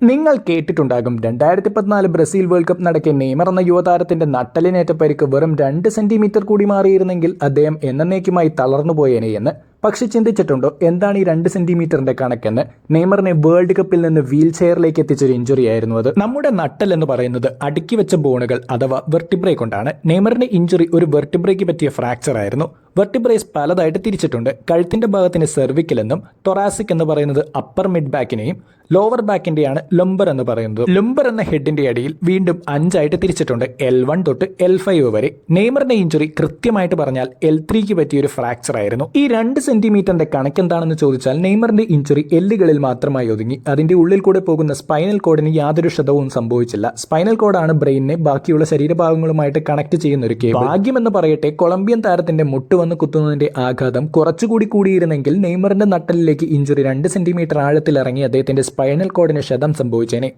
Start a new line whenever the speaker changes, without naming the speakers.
നിങ്ങൾ കേട്ടിട്ടുണ്ടാകും 2014 Brazil world cup നടക്കെ Neymar എന്ന യുവതാരത്തിന്റെ നട്ടലിനേറ്റ പരിക്ക് വെറും 2 സെന്റിമീറ്റർ കൂടി മാറിയിരുന്നെങ്കിൽ അദ്ദേഹം എന്നേക്കുമായി തളർന്നുപോയേനെ എന്ന്. പക്ഷെ ചിന്തിച്ചിട്ടുണ്ടോ എന്താണ് ഈ 2 സെന്റിമീറ്ററിന്റെ കണക്കെന്ന്? നെയ്മറിനെ വേൾഡ് കപ്പിൽ നിന്ന് വീൽ ചെയറിലേക്ക് എത്തിച്ചൊരു ഇഞ്ചുറി ആയിരുന്നു അത്. നമ്മുടെ നട്ടൽ എന്ന് പറയുന്നത് അടുക്കി വെച്ച ബോണുകൾ അഥവാ വെർട്ടിബ്രേ കൊണ്ടാണ്. നെയ്മറിന്റെ ഇഞ്ചുറി ഒരു വെർട്ടിബ്രയ്ക്ക് പറ്റിയ ഫ്രാക്ചർ ആയിരുന്നു. വെർട്ടിബ്രേസ് പലതായിട്ട് തിരിച്ചിട്ടുണ്ട്. കഴുത്തിന്റെ ഭാഗത്തിന് സെർവിക്കൽ എന്നും തൊറാസിക് എന്ന് പറയുന്നത് അപ്പർ മിഡ് ബാക്കിനെയും ലോവർ ബാക്കിന്റെയാണ് ലംബർ എന്ന് പറയുന്നത്. ലംബർ എന്ന ഹെഡിന്റെ അടിയിൽ വീണ്ടും 5 തിരിച്ചിട്ടുണ്ട്, L1 തൊട്ട് L5 വരെ. നെയ്മറിന്റെ ഇഞ്ചുറി കൃത്യമായിട്ട് പറഞ്ഞാൽ L3ക്ക് പറ്റിയ ഒരു ഫ്രാക്ചർ ആയിരുന്നു. ഈ 2 സെന്റിമീറ്ററിന്റെ കണക്കെന്താണെന്ന് ചോദിച്ചാൽ നെയ്മറിന്റെ ഇഞ്ചുറി എല്ലുകളിൽ മാത്രമായി ഒതുങ്ങി. അതിന്റെ ഉള്ളിൽ കൂടെ പോകുന്ന സ്പൈനൽ കോഡിന് യാതൊരു ക്ഷതവും സംഭവിച്ചില്ല. സ്പൈനൽ കോഡാണ് ബ്രെയിനിനെ ബാക്കിയുള്ള ശരീരഭാഗങ്ങളുമായിട്ട് കണക്ട് ചെയ്യുന്ന ഒരു കേബിൾ. ഭാഗ്യമെന്ന് പറയട്ടെ, കൊളംബിയൻ താരത്തിന്റെ മുട്ട് വന്ന് കുത്തുന്നതിന്റെ ആഘാതം കുറച്ചുകൂടി കൂടിയിരുന്നെങ്കിൽ നെയ്മറിന്റെ നട്ടലിലേക്ക് ഇഞ്ചുറി 2 സെന്റിമീറ്റർ ആഴത്തിൽ ഇറങ്ങി അദ്ദേഹത്തിന്റെ സ്പൈനൽ കോഡിന് ക്ഷതം സംഭവിച്ചേനെ.